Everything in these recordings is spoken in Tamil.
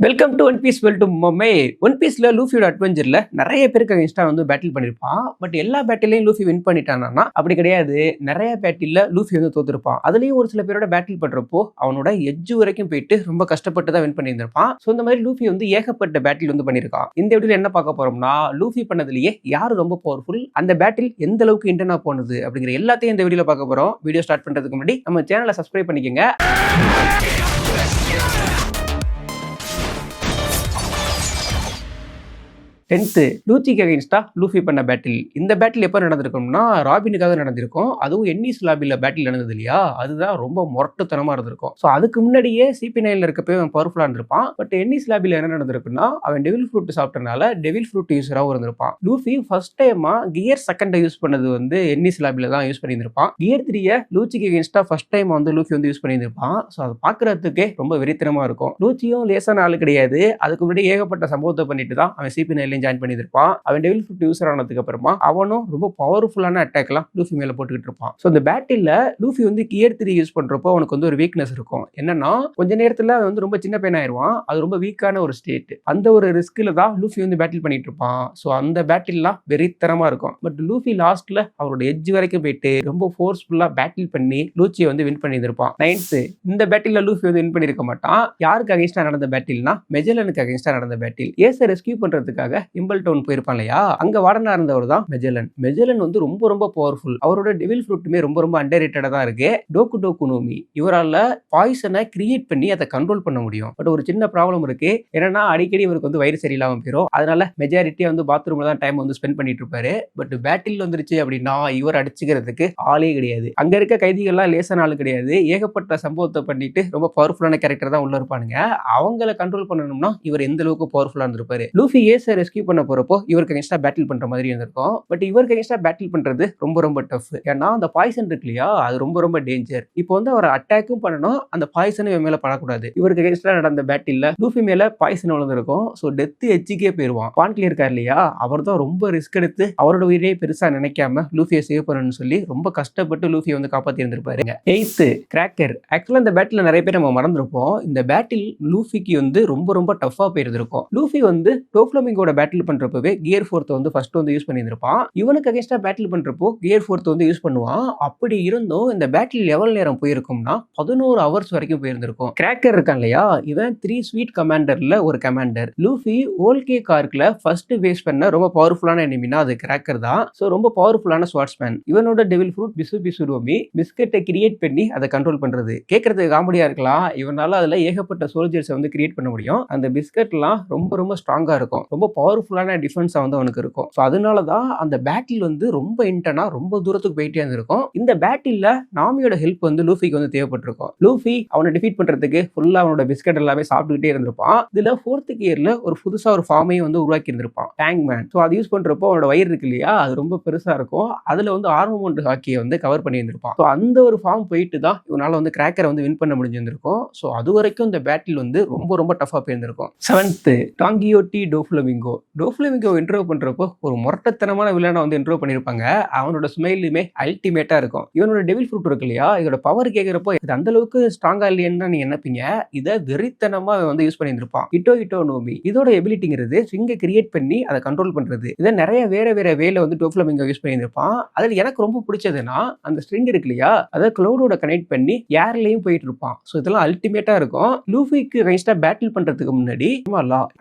வெல்கம் டு ஒன் பீஸ் வெல் டு மொம்மை. ஒன் பீஸ்ல லூஃபியோட அட்வென்ச்சர்ல நிறைய பேருக்கு அகைன்ஸ்டா வந்து பேட்டில் பண்ணிருப்பான். பட் எல்லா பேட்டிலையும் லூஃபி வின் பண்ணிட்டானா? அப்படி கிடையாது. நிறைய பேட்டில்ல லூஃபி வந்து தோத்துருப்பான். அதுலயும் ஒரு சில பேரோட பேட்டில் பண்றப்போ அவனோட எட்ஜ் வரைக்கும் போயிட்டு ரொம்ப கஷ்டப்பட்டு தான் வின் பண்ணியிருந்திருப்பான். ஸோ இந்த மாதிரி லூஃபி வந்து ஏகப்பட்ட பேட்டில் வந்து பண்ணியிருக்கான். இந்த வீடியோல என்ன பார்க்க போறோம்னா, லூஃபி பண்ணதுலயே யாரு ரொம்ப பவர்ஃபுல், அந்த பேட்டில் எந்த அளவுக்கு இன்டர்னா போனது அப்படிங்கிற எல்லாத்தையும் இந்த வீடியோல பார்க்க போறோம். வீடியோ ஸ்டார்ட் பண்றதுக்கு முன்னாடி நம்ம சேனலை சப்ஸ்கிரைப் பண்ணிக்கங்க. 10th லூச்சிக்கு அகைன்ஸ்டா லூஃபி பண்ண பேட்டில். இந்த பேட்டில் எப்போ நடந்திருக்கும்னா, ராபினுக்காக நடந்திருக்கும். அதுவும் என்னிஸ் லாபில பேட்டில் நடந்தது இல்லையா, அதுதான் ரொம்ப மொரட்டுத்தனமா இருந்திருக்கும். ஸோ அதுக்கு முன்னாடியே CP9ல இருக்கப்போ அவன் பவர்ஃபுல்லா இருந்திருப்பான். பட் என்னிஸ் லாபில என்ன நடந்திருக்குன்னா, அவன் டெவில் ஃப்ரூட் சாப்பிட்டனால டெவில் ஃப்ரூட் யூஸராகவும் இருந்திருப்பான். லூஃபி ஃபர்ஸ்ட் டைமா கியர் செகண்டை யூஸ் பண்ணது வந்து என்னிஸ் லாபில தான் யூஸ் பண்ணியிருந்திருப்பான். கியர் 3 லூச்சிக்கு அகைன்ஸ்டா ஃபர்ஸ்ட் டைம் வந்து லூஃபி வந்து யூஸ் பண்ணியிருந்திருப்பான். ஸோ அதை பார்க்கறதுக்கே ரொம்ப வெறித்தனமா இருக்கும். லூச்சியும் லேசான ஆளு கிடையாது. அதுக்கு முன்னாடி ஏகப்பட்ட சம்பவத்தை பண்ணிட்டு தான் அவன் CP9 ஜாயின் பண்ணியிருப்பான். அவன் டெவில் ஃப்ரூட் யூஸர் ஆனதுக்கு அப்புறமா அவனும் ரொம்ப பவர்ஃபுல்லான அட்டாக்லாம் லூஃபி மேல போட்டுக்கிட்டு இருப்பான். ஸோ இந்த பேட்டில்ல லூஃபி வந்து கியர் 3 யூஸ் பண்றப்போ அவனுக்கு வந்து ஒரு வீக்னஸ் இருக்கும். என்னன்னா, கொஞ்ச நேரத்துல அவன் வந்து ரொம்ப சின்ன பையன் ஆயிடுவான். அது ரொம்ப வீக்கான ஒரு ஸ்டேட். அந்த ஒரு ரிஸ்க்ல தான் லூஃபி வந்து பேட்டில் பண்ணிட்டு இருப்பான். ஸோ அந்த பேட்டில்லாம் வெறித்தனமா இருக்கும். பட் லூஃபி லாஸ்ட்ல அவரோட எட்ஜ் வரைக்கும் போயிட்டு ரொம்ப ஃபோர்ஸ்ஃபுல்லா பேட்டில் பண்ணி லூச்சியை வந்து வின் பண்ணியிருப்பான். 9th இந்த பேட்டில்ல லூஃபி வந்து வின் பண்ணிருக்க மாட்டான். யாருக்கு அகைன்ஸ்டா நடந்த பேட்டில்னா, மெஜலனுக்கு அகைன்ஸ்டா நடந்த பேட்டில். ஏசை ரெஸ்கியூ பண்றதுக்காக இம்பல் டவுன் போயிருப்பான் இல்லையா, அங்க வார்டனா இருந்தவர் தான் மெஜலன். மெஜலன் வந்து ரொம்ப ரொம்ப பவர்ஃபுல். அவரோட டெவில் ஃப்ரூட்டுமே ரொம்ப ரொம்ப அண்டர்ரேட்டடா தான் இருக்கு. டோக்கு டோக்கு நோமி இவரால பாய்சனை கிரியேட் பண்ணி அதை கண்ட்ரோல் பண்ண முடியும். பட் ஒரு சின்ன ப்ராப்ளம் இருக்கு. என்னன்னா, அடிக்கடி இவருக்கு வந்து வயிறு சரியில்லாம போயிடும். அதனால மெஜாரிட்டியா வந்து பாத்ரூம்ல தான் டைம் வந்து ஸ்பெண்ட் பண்ணிட்டு இருப்பாரு. பட் பேட்டில் வந்துருச்சு அப்படின்னா இவர் அடிச்சுக்கிறதுக்கு ஆளே கிடையாது. அங்க இருக்க கைதிகள்லாம் லேசான ஆளு கிடையாது. ஏகப்பட்ட சம்பவத்தை பண்ணிட்டு ரொம்ப பவர்ஃபுல்லான கேரக்டர் தான் உள்ள இருப்பானுங்க. அவங்கள கண்ட்ரோல் பண்ணணும்னா இவர் எந்த அளவுக்கு பவர்ஃபுல்லா இருந்திருப்பாரு. லூஃபி ஏசை ரெஸ்கியூ பண்ண போறப்போ இவருக்கு அகைன்ஸ்டா பேட்டில் பண்ற மாதிரி இருந்திருக்கும். பட் இவருக்கு அகைன்ஸ்டா பேட்டில் பண்றது ரொம்ப ரொம்ப டஃப். ஏன்னா அந்த பாய்சன் இருக்கு இல்லையா, அது ரொம்ப ரொம்ப டேஞ்சர். இப்போ வந்து அவர் அட்டாக்கும் பண்ணணும், அந்த பாய்சனும் இவன் மேல படக்கூடாது. இவருக்கு அகைன்ஸ்டா நடந்த பேட்டில்ல லூஃபி மேல பாய்சன் விழுந்திருக்கும். ஸோ டெத் எட்ஜுக்கே போயிருவான். பான்ட்லி இருக்கார் இல்லையா, அவர் தான் ரொம்ப ரிஸ்க் எடுத்து அவரோட உயிரே பெருசா நினைக்காம லூஃபியை சேவ் பண்ணணும்னு சொல்லி ரொம்ப கஷ்டப்பட்டு லூஃபியை வந்து காப்பாத்தி இருந்திருப்பாருங்க. 8th cracker. ஆக்சுவலா இந்த பேட்டில் நிறைய பேர் நம்ம மறந்துருப்போம். இந்த பேட்டில் லூஃபிக்கு வந்து ரொம்ப ரொம்ப டஃபா போயிருந்திருக்கும். லூஃபி வந்து டோஃப்ளமிங்கோட பேட்டில் பண்றப்பவே கியர் 4 வந்து ஃபர்ஸ்ட் வந்து யூஸ் பண்ணியிருப்பான். இவனுக்கு அகைன்ஸ்டா பேட்டில் பண்றப்போ கியர் 4 வந்து யூஸ் பண்ணுவான். அப்படி இருந்தும் இந்த பேட்டில் எவ்வளவு நேரம் போயிருக்கும்னா 11 ஹவர்ஸ் வரைக்கும் போயிருந்திருக்கும். கிராக்கர் இருக்கான் இல்லையா, இவன் 3 ஸ்வீட் கமாண்டர்ல ஒரு கமாண்டர். லூஃபி ஓல்கே கார்க்ல ஃபர்ஸ்ட் ஃபேஸ் பண்ண ரொம்ப பவர்ஃபுல்லான எனிமினா அது கிராக்கர் தான். ஸோ ரொம்ப பவர்ஃபுல்லான ஸ்வாட்ஸ்மேன். இவனோட டெவில் ஃப்ரூட் பிசு பிசுடோமி பிஸ்கெட்டை கிரியேட் பண்ணி அதை கண்ட்ரோல் பண்றது கேட்கறதுக்கு காமெடியா இருக்கலாம். இவனால அதுல ஏகப்பட்ட சோல்ஜர்ஸை வந்து கிரியேட் பண்ண முடியும். அந்த பிஸ்கெட்லாம் ரொம்ப ரொம்ப ஸ்ட்ராங்கா இருக்கும். ரொம்ப பவர்ஃபுல்லான டிஃபென்ஸா வந்து அவனுக்கு இருக்கும். ஸோ அதனால தான் அந்த பேட்டில் வந்து ரொம்ப இன்டர்னா ரொம்ப தூரத்துக்கு போயிட்டே இருந்திருக்கும். இந்த பேட்டில்ல நாமியோட ஹெல்ப் வந்து லூஃபிக்கு வந்து தேவைப்பட்டிருக்கும். லூஃபி அவனை டிஃபீட் பண்றதுக்கு ஃபுல்லா அவனோட பிஸ்கட் எல்லாமே சாப்பிட்டுக்கிட்டே இருந்திருப்பான். இதுல 4th கியர்ல ஒரு புதுசா ஒரு ஃபார்மையும் வந்து உருவாக்கி இருந்திருப்பான், டேங்க் மேன். ஸோ அது யூஸ் பண்றப்போ அவனோட வயிறு இருக்கு இல்லையா, அது ரொம்ப பெருசா இருக்கும். அதுல வந்து ஆர்மமெண்ட் ஹாக்கியை வந்து கவர் பண்ணி இருந்திருப்பான். ஸோ அந்த ஒரு ஃபார்ம் போயிட்டு தான் இவனால வந்து கிராக்கரை வந்து வின் பண்ண முடிஞ்சிருக்கும். ஸோ அது வரைக்கும் இந்த பேட்டில் வந்து ரொம்ப ரொம்ப டஃபா போயிருந்திருக்கும். 7th டாங்கியோட்டி டோஃப்ளமிங்கோ. டோஃப்ளமிங்கோ இன்ட்ரோ பண்றப்போ ஒரு முரட்டத்தனமான வில்லனை வந்து இன்ட்ரோ பண்ணிருப்பாங்க. அவனோட ஸ்மைலுமே அல்டிமேட்டா இருக்கும். இவனோட டெவில் ஃப்ரூட் இருக்கு இல்லையா, இதோட பவர் கேட்கிறப்போ இது அந்த அளவுக்கு ஸ்ட்ராங்கா இல்லையன்னு தான் நீங்க நினைப்பீங்க. இதை வெறித்தனமா வந்து யூஸ் பண்ணியிருப்பான். இட்டோ நோமி இதோட எபிலிட்டிங்கிறது ஸ்ட்ரிங்கை கிரியேட் பண்ணி அதை கண்ட்ரோல் பண்றது. இதை நிறைய வேற வேற வேல வந்து டோஃப்ளமிங்கோ யூஸ் பண்ணியிருப்பான். அதுல எனக்கு ரொம்ப பிடிச்சதுன்னா, அந்த ஸ்ட்ரிங் இருக்கு இல்லையா, அதை க்ளவுடோட கனெக்ட் பண்ணி ஏர்லயும் போயிட்டு இருப்பான். ஸோ இதெல்லாம் அல்டிமேட்டா இருக்கும். லூஃபிக்கு அகைன்ஸ்டா பேட்டில் பண்றதுக்கு முன்னாடி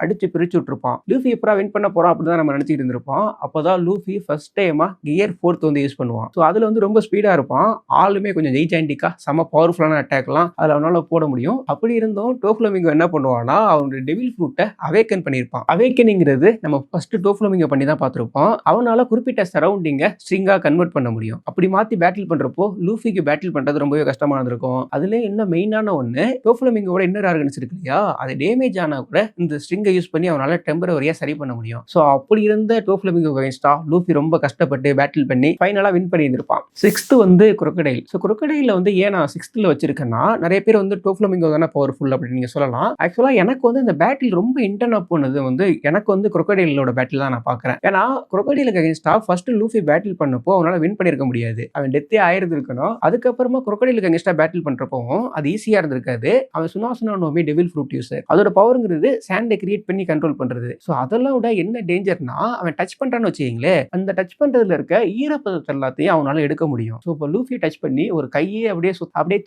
அடிச்சு பிரிச்சு விட்டுருப்பான். லூஃபி எப்பரா வின் பண்ண போறான் அப்படிதான் நம்ம நினைச்சிட்டு இருந்திருப்போம். அப்போதான் லூஃபி ஃபர்ஸ்ட் டைமா கியர் 4 வந்து யூஸ் பண்ணுவான். ஸோ அதுல வந்து ரொம்ப ஸ்பீடா இருப்பான். ஆளுமே கொஞ்சம் ஜெய்சாண்டிக்கா செம பவர்ஃபுல்லான அட்டாக்லாம் அதுல அவனால போட முடியும். அப்படி இருந்தும் டோஃப்ளமிங்கோ என்ன பண்ணுவான்னா, அவனோட டெவில் ஃப்ரூட்டை அவேக்கன் பண்ணியிருப்பான். அவேக்கனிங்கிறது நம்ம ஃபர்ஸ்ட் டோஃப்ளமிங்கோ பண்ணி தான் பார்த்திருப்போம். அவனால குறிப்பிட்ட சரௌண்டிங்கை ஸ்ட்ரிங்கா கன்வெர்ட் பண்ண முடியும். அப்படி மாத்தி பேட்டில் பண்றப்போ லூஃபிக்கு பேட்டில் பண்றது ரொம்பவே கஷ்டமா இருந்திருக்கும். அதுல இன்னும் மெயினான ஒண்ணு, டோஃப்ளமிங்கோட இன்னர் ஆர்கன்ஸ் இருக்கு இல்லையா, அது டேமேஜ் ஆனா கூட இந்த ஸ்ட்ரிங்கை யூஸ் பண்ணி அவனால டெம்பரரியா சரி வழி பண்ண முடியும். ஸோ அப்படி இருந்த டோஃப்ளமிங்கோக்கு அகைன்ஸ்டா லூஃபி ரொம்ப கஷ்டப்பட்டு பேட்டில் பண்ணி ஃபைனலா வின் பண்ணியிருந்திருப்பான். 6th வந்து crocodile. ஸோ crocodile வந்து ஏன் நான் 6th வச்சிருக்கேன்னா, நிறைய பேர் வந்து டோஃப்ளமிங்கோ தானே பவர்ஃபுல் அப்படின்னு நீங்க சொல்லலாம். ஆக்சுவலா எனக்கு வந்து இந்த பேட்டில் ரொம்ப இன்டர்ன் அப் பண்ணது வந்து எனக்கு வந்து crocodileோட பேட்டில் தான் நான் பார்க்குறேன். ஏன்னா crocodileக்கு அகைன்ஸ்டா ஃபர்ஸ்ட் லூஃபி பேட்டில் பண்ணப்போ அவனால வின் பண்ணியிருக்க முடியாது. அவன் டெத்தே ஆயிருந்திருக்கணும். அதுக்கப்புறமா crocodileக்கு அகைன்ஸ்டா பேட்டில் பண்றப்பவும் அது ஈஸியா இருந்திருக்காது. அவன் சுனாசுனா நோமி டெவில் ஃப்ரூட் யூசர். அதோட பவர்ங்கிறது சாண்டை கிரியேட் பண்ணி கண்ட்ரோல் பண்றது. ஸோ அதெல்லாம் விட என்ன டேஞ்சர்னா, அவன் டச் பண்றான்னு வச்சுக்கீங்களே, அந்த டச் பண்றதுல இருக்க ஈரப்பதத்தை எல்லாத்தையும் அவனால எடுக்க முடியும். ஸோ இப்போ லூஃபி டச் பண்ணி ஒரு கையே அப்படியே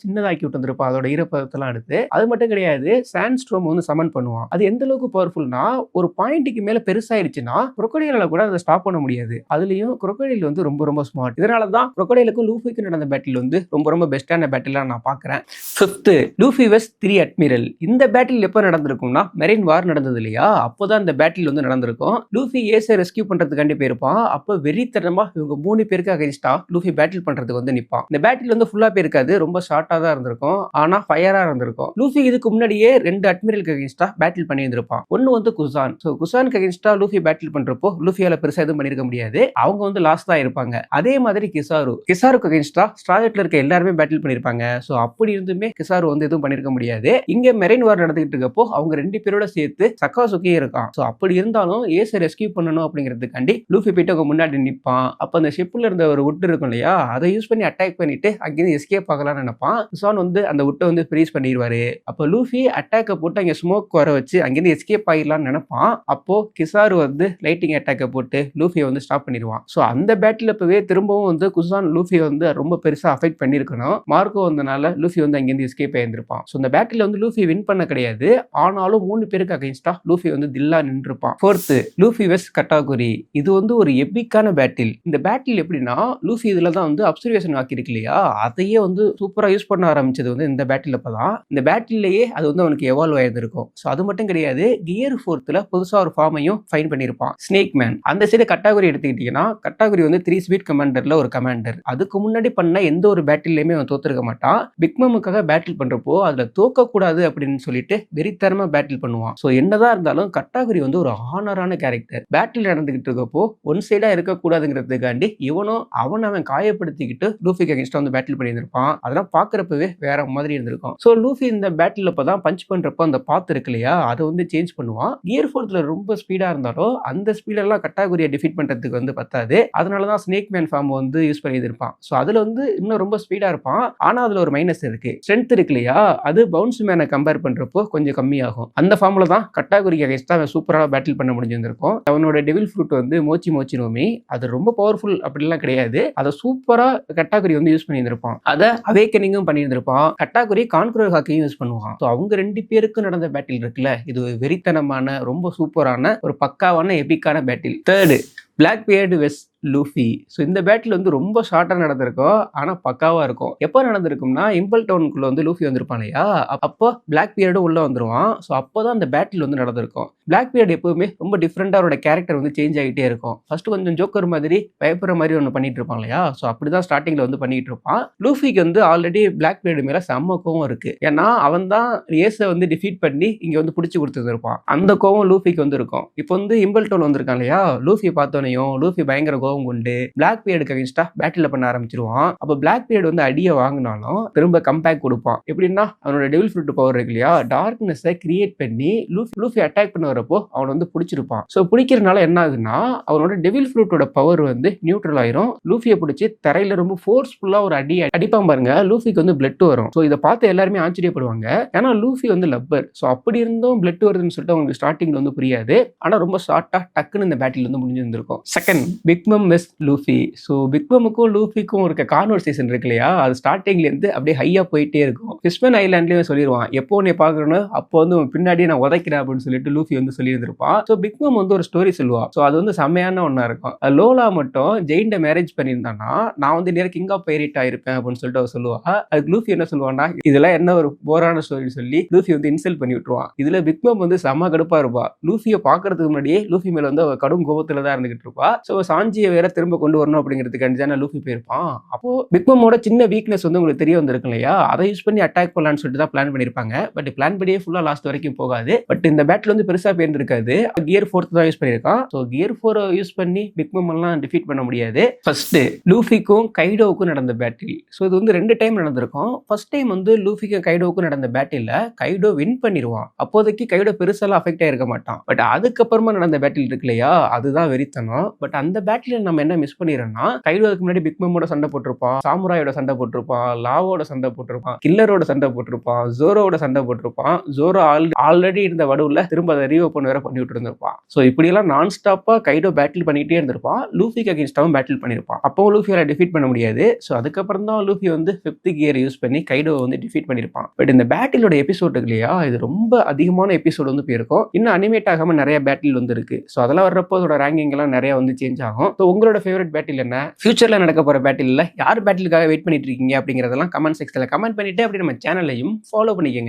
சின்னதாக்கி விட்டு வந்திருப்பான் அதோட ஈரப்பதத்தெல்லாம் எடுத்து. அது மட்டும் கிடையாது, சாண்ட் ஸ்ட்ரோம் வந்து சமன் பண்ணுவான். அது எந்த அளவுக்கு பவர்ஃபுல்னா, ஒரு பாயிண்ட்டுக்கு மேல பெருசாயிருச்சுன்னா crocodileல கூட அதை ஸ்டாப் பண்ண முடியாது. அதுலயும் crocodile வந்து ரொம்ப ரொம்ப ஸ்மார்ட். இதனால தான் crocodileக்கும் லூஃபிக்கும் நடந்த பேட்டில் வந்து ரொம்ப ரொம்ப பெஸ்டான பேட்டிலா நான் பார்க்குறேன். 5th லூஃபி வெஸ் 3 அட்மிரல். இந்த பேட்டில் எப்போ நடந்திருக்கும்னா, மெரைன் வார் நடந்தது இல்லையா, அப்போதான் இந்த பேட்டில் வந்து நடந்திருக்கும். லூஃபி ஏஸை ரெஸ்கியூ பண்றதுக்காண்டி போயிருப்பான். அப்போ வெறித்தனமா இவங்க 3 பேருக்கு அகைன்ஸ்டா லூஃபி பேட்டில் பண்றதுக்கு வந்து நிப்பான். இந்த பேட்டில் வந்து ஃபுல்லா போயிருக்காது, ரொம்ப ஷார்ட்டா தான் இருந்திருக்கும். ஆனா ஃபயரா இருந்திருக்கும். லூஃபி இதுக்கு முன்னாடியே 2 அட்மிரலுக்கு அகைன்ஸ்டா பேட்டில் பண்ணி இருந்திருப்பான். ஒன்னு வந்து குசான். ஸோ குசானுக்கு அகைன்ஸ்டா லூஃபி பேட்டில் பண்றப்போ லூஃபியால பெருசா எதுவும் பண்ணிருக்க முடியாது. அவங்க வந்து லாஸ்ட் தான் இருப்பாங்க. அதே மாதிரி கிசாருக்கு அகைன்ஸ்டா ஸ்ட்ராஜெட்ல இருக்க எல்லாருமே பேட்டில் பண்ணிருப்பாங்க. ஸோ அப்படி இருந்துமே கிசாரு வந்து எதுவும் பண்ணிருக்க முடியாது. இங்க மெரைன் வார் நடந்துகிட்டு இருக்கப்போ அவங்க 2 பேரோட சேர்த்து சக்காசுக்கியும் இருக்கான். ஸோ அப்படி இருந்தாலும் ஏஸை ரெஸ்கியூ பண்ணணும் அப்படிங்கிறதுக்காண்டி லூஃபி போயிட்டு அவங்க முன்னாடி நிற்பான். அப்போ அந்த ஷிப்ல இருந்த ஒரு வுட் இருக்கும் இல்லையா, அதை யூஸ் பண்ணி அட்டாக் பண்ணிட்டு அங்கிருந்து எஸ்கேப் ஆகலாம்னு நினைப்பான். குசான் வந்து அந்த வுட்டை வந்து ஃப்ரீஸ் பண்ணிடுவாரு. அப்போ லூஃபி அட்டாக்கை போட்டு அங்கே ஸ்மோக் வர வச்சு அங்கிருந்து எஸ்கேப் ஆகிடலாம்னு நினைப்பான். அப்போ கிசாரு வந்து லைட்டிங் அட்டாக்கை போட்டு லூஃபியை வந்து ஸ்டாப் பண்ணிடுவான். ஸோ அந்த பேட்டில் இப்பவே திரும்பவும் வந்து குசான் லூஃபி வந்து ரொம்ப பெருசா அஃபெக்ட் பண்ணிருக்கணும். மார்க்கோ வந்தனால லூஃபி வந்து அங்கிருந்து எஸ்கேப் ஆயிருந்திருப்பான். ஸோ இந்த பேட்டில் வந்து லூஃபி வின் பண்ண கிடையாது. ஆனாலும் 3 பேருக்கு அகைன்ஸ்டா லூஃபி வந்து தில்லா நின்றுப்பான். 4th லூஃபி வெஸ் கட்டாகுரி. இது வந்து ஒரு எபிக்கான பேட்டில். இந்த பேட்டில் எப்படின்னா, லூஃபி இதுல தான் வந்து அப்சர்வேஷன் வாக்கி இருக்கு இல்லையா, அதையே வந்து சூப்பரா யூஸ் பண்ண ஆரம்பிச்சது வந்து இந்த பேட்டில். அப்பதான் இந்த பேட்டிலேயே அது வந்து அவனுக்கு எவால்வ் ஆயிருந்திருக்கும். ஸோ அது மட்டும் கிடையாது, கியர் 4th புதுசா ஒரு ஃபார்மையும் ஃபைன் பண்ணியிருப்பான், ஸ்னேக் மேன். அந்த சைடு கட்டாகுரி எடுத்துக்கிட்டீங்கன்னா, கட்டாகுரி வந்து 3 ஸ்பீட் கமாண்டர்ல ஒரு கமாண்டர். அதுக்கு முன்னாடி பண்ண எந்த ஒரு பேட்டிலையுமே அவன் தோத்துருக்க மாட்டான். பிக்மமுக்காக பேட்டில் பண்றப்போ அதுல தோக்க கூடாது அப்படின்னு சொல்லிட்டு வெறித்தனமா பேட்டில் பண்ணுவான். ஸோ என்னதான் இருந்தாலும் கட்டாகுரி வந்து ஒரு ஆனரான கேரக்டர். பேட்டில் நடந்துகிட்டு இருக்கப்போ ஒன் சைடா இருக்கக்கூடாதுங்கிறதுக்காண்டி இவனும் அவன் காயப்படுத்திக்கிட்டு லூஃபிக்கு அகைன்ஸ்டா வந்து பேட்டில் பண்ணியிருந்திருப்பான். அதெல்லாம் பாக்குறப்பவே வேற மாதிரி இருந்திருக்கும். ஸோ லூஃபி இந்த பேட்டில் அப்பதான் பஞ்ச் பண்றப்போ அந்த பாத்து இருக்கு இல்லையா, அதை வந்து சேஞ்ச் பண்ணுவான். கியர் 4th ரொம்ப ஸ்பீடா இருந்தாலும் அந்த ஸ்பீடெல்லாம் கட்டாகுரியை டிஃபீட் பண்றதுக்கு வந்து பத்தாது. அதனாலதான் ஸ்னேக் மேன் ஃபார்ம் வந்து யூஸ் பண்ணியிருப்பான். ஸோ அதுல வந்து இன்னும் ரொம்ப ஸ்பீடா இருப்பான். ஆனா அதுல ஒரு மைனஸ் இருக்கு. ஸ்ட்ரென்த் இருக்கு இல்லையா, அது பவுன்ஸ் மேனை கம்பேர் பண்றப்போ கொஞ்சம் கம்மியாகும். அந்த ஃபார்ம்ல தான் கட்டாகுரிக்கு அகைன்ஸ்டா அவன் சூப்பரா பேட்டில் பண்ண முடிஞ்சிருந்திருக்கும். அவனோட டெவில் ஃப்ரூட் வந்து மோச்சி நோமி, அது ரொம்ப பவர்ஃபுல் அப்படிலாம் கிடையாது. அதை சூப்பரா கட்டாகுரி வந்து யூஸ் பண்ணியிருந்திருப்பான். அதை அவேக்கனிங்கும் பண்ணியிருந்திருப்பான். கட்டாகுரி கான்குரர் ஹாக்கையும் யூஸ் பண்ணுவான். ஸோ அவங்க 2 பேருக்கும் நடந்த பேட்டில் இருக்குல்ல, இது வெறித்தனமான ரொம்ப சூப்பரான ஒரு பக்காவான எபிக்கான பேட்டில். 3rd பிளாக் பியர்டு வெஸ் லூஃபி. ஸோ இந்த பேட்டில் வந்து ரொம்ப ஷார்ட்டாக நடந்திருக்கும், ஆனால் பக்காவாக இருக்கும். எப்போ நடந்திருக்கும்னா, இம்பல் டவுனுக்குள்ள வந்து லூஃபி வந்திருப்பான் இல்லையா, அப்போ பிளாக் பியர்டும் உள்ள வந்துருவான். ஸோ அப்போ தான் அந்த பேட்டில் வந்து நடந்திருக்கும். பிளாக் பியர்டு எப்பவுமே ரொம்ப டிஃப்ரெண்டாக அவரோட கேரக்டர் வந்து சேஞ்ச் ஆகிட்டே இருக்கும். ஃபர்ஸ்ட் கொஞ்சம் ஜோக்கர் மாதிரி பயப்படுற மாதிரி ஒன்று பண்ணிட்டு இருப்பான் இல்லையா, ஸோ அப்படிதான் ஸ்டார்டிங்ல வந்து பண்ணிட்டு இருப்பான். லூஃபிக்கு வந்து ஆல்ரெடி பிளாக் பியர்டு மேல செம்ம கோவம் இருக்கு. ஏன்னா அவன் தான் ஏஸை வந்து டிஃபீட் பண்ணி இங்க வந்து பிடிச்சி கொடுத்துருப்பான். அந்த கோவம் லூஃபிக்கு வந்து இருக்கும். இப்போ வந்து இம்பல் டவுன் வந்திருக்கான் இல்லையா, லூஃபி பார்த்தோனையும் லூஃபி பயங்கர கோவம் கொண்டு பிளாக் பியர்டுக்கு அகைன்ஸ்டா பேட்டில் பண்ண ஆரம்பிச்சிருவான். அப்போ பிளாக் பியர்டு வந்து அடியை வாங்கினாலும் திரும்ப கம்பேக் கொடுப்பான். எப்படின்னா, அவனோட டெவில் ஃப்ரூட் பவர் இருக்கு இல்லையா, டார்க்னஸை கிரியேட் பண்ணி லூஃபி அட்டாக் பண்ண வரப்போ அவன் வந்து பிடிச்சிருப்பான். ஸோ பிடிக்கிறதுனால என்ன ஆகுதுன்னா, அவனோட டெவில் ஃப்ரூட்டோட பவர் வந்து நியூட்ரல் ஆயிரும். லூஃபியை பிடிச்சி தரையில ரொம்ப ஃபோர்ஸ்ஃபுல்லா ஒரு அடிப்பான் பாருங்க, லூஃபிக்கு வந்து பிளட் வரும். ஸோ இதை பார்த்து எல்லாருமே ஆச்சரியப்படுவாங்க. ஏன்னா லூஃபி வந்து லப்பர். ஸோ அப்படி இருந்தும் பிளட் வருதுன்னு சொல்லிட்டு அவங்களுக்கு ஸ்டார்டிங்ல வந்து புரியாது. ஆனா ரொம்ப ஷார்ட்டா டக்குன்னு இந்த பேட்டில் வந்து முடிஞ்சிருந்திருக்கும். செகண்ட் பிக்மம் வெஸ் லூஃபி. ஸோ பிக்மமுக்கும் லூஃபிக்கும் இருக்க கான்வர்சேஷன் இருக்கு இல்லையா, அது ஸ்டார்டிங்ல இருந்து அப்படியே ஹையா போயிட்டே இருக்கும். ஃபிஷ்மேன் ஐலாண்ட்லயும் சொல்லிடுவான், எப்போ உன்னை பார்க்கணும் அப்போ வந்து பின்னாடியே நான் உதைக்கிறேன் அப்படின்னு சொல்லிட்டு லூஃபி வந்து சொல்லியிருந்திருப்பான். ஸோ பிக்மம் வந்து ஒரு ஸ்டோரி சொல்லுவான். ஸோ அது வந்து செம்மையான ஒன்னா இருக்கும். லோலா மட்டும் ஜெயின்ட மேரேஜ் பண்ணியிருந்தான்னா நான் வந்து நேரம் கிங் ஆஃப் பைரேட் ஆயிருப்பேன் அப்படின்னு சொல்லிட்டு அவ சொல்லுவா. அதுக்கு லூஃபி என்ன சொல்லுவான்னா, இதெல்லாம் என்ன ஒரு போரான ஸ்டோரி சொல்லி லூஃபி வந்து இன்சல்ட் பண்ணி விட்டுருவான். இதுல பிக்மம் வந்து செம்ம கடுப்பா இருப்பா. லூஃபியை பாக்குறதுக்கு முன்னாடியே லூஃபி மேல வந்து அவ கடும் கோபத்துல தான் இருந்துகிட்டு இருப்பா. ஸோ சாஞ்சி எனர்ஜியை வேற திரும்ப கொண்டு வரணும் அப்படிங்கிறதுக்காண்டி தானே லூஃபி போயிருப்பான். அப்போ பிக் மம்மோட சின்ன வீக்னஸ் வந்து உங்களுக்கு தெரிய வந்திருக்கும் இல்லையா, அதை யூஸ் பண்ணி அட்டாக் பண்ணலாம்னு சொல்லிட்டு தான் பிளான் பண்ணியிருப்பாங்க. பட் பிளான் படியே ஃபுல்லா லாஸ்ட் வரைக்கும் போகாது. பட் இந்த பேட்டில் வந்து பெருசா போயிருந்திருக்காது. கியர் 4 தான் யூஸ் பண்ணியிருக்கான். ஸோ கியர் 4 யூஸ் பண்ணி பிக் மம் எல்லாம் டிஃபீட் பண்ண முடியாது. ஃபர்ஸ்ட் லூஃபிக்கும் கைடோவுக்கும் நடந்த பேட்டில். ஸோ இது வந்து 2 டைம் நடந்திருக்கும். ஃபர்ஸ்ட் டைம் வந்து லூஃபிக்கும் கைடோவுக்கும் நடந்த பேட்டில் கைடோ வின் பண்ணிடுவான். அப்போதைக்கு கைடோ பெருசாலாம் அஃபெக்ட் ஆயிருக்க மாட்டான். பட் அதுக்கப்புறமா நடந்த பேட்டில் இருக்கு இல்லையா, அதுதான் வெறித்தனம். பட் அந்த பேட்டில் நம்ம என்ன மிஸ் பண்ணிடுறோம்னா, கைடோ அதுக்கு முன்னாடி பிக் மம்மோட சண்டை போட்டிருப்பான், சாமுராயோட சண்டை போட்டிருப்பான், லாவோட சண்டை போட்டிருப்பான், கில்லரோட சண்டை போட்டிருப்பான், ஜோரோவோட சண்டை போட்டிருப்பான். ஜோரோ ஆல்ரெடி இருந்த வடுவுல திரும்ப அதை ரீவ் பண்ண வேற பண்ணி விட்டு இருந்திருப்பான். ஸோ இப்படியெல்லாம் நான் ஸ்டாப்பா கைடோ பேட்டில் பண்ணிட்டே இருந்திருப்பான். லூஃபிக்கு அகேன்ஸ்டாவும் பேட்டில் பண்ணியிருப்பான். அப்பவும் லூஃபியால டிஃபீட் பண்ண முடியாது. ஸோ அதுக்கப்புறம் தான் லூஃபி வந்து 5th கியர் யூஸ் பண்ணி கைடோவை வந்து டிஃபீட் பண்ணியிருப்பான். பட் இந்த பேட்டிலோட எபிசோட் இல்லையா, இது ரொம்ப அதிகமான எபிசோட் வந்து போயிருக்கும். இன்னும் அனிமேட் ஆகாம நிறைய பேட்டில் வந்து இருக்கு. ஸோ அதெல்லாம் வர்றப்போ அதோட ரேங்கிங் எல்லாம் நிறைய வந்து சேஞ்ச் ஆகும். ஸோ உங்களோட ஃபேவரட் பேட்டில் என்ன, ஃபியூச்சர்ல நடக்க போற பேட்டில் யார் பேட்டிலுக்காக வெயிட் பண்ணிட்டு இருக்கீங்க அப்படிங்கிறதெல்லாம் கமெண்ட் செக்ஷன்ல கமெண்ட் பண்ணிட்டு அப்படி நம்ம சேனலையும் ஃபாலோ பண்ணிக்கங்க.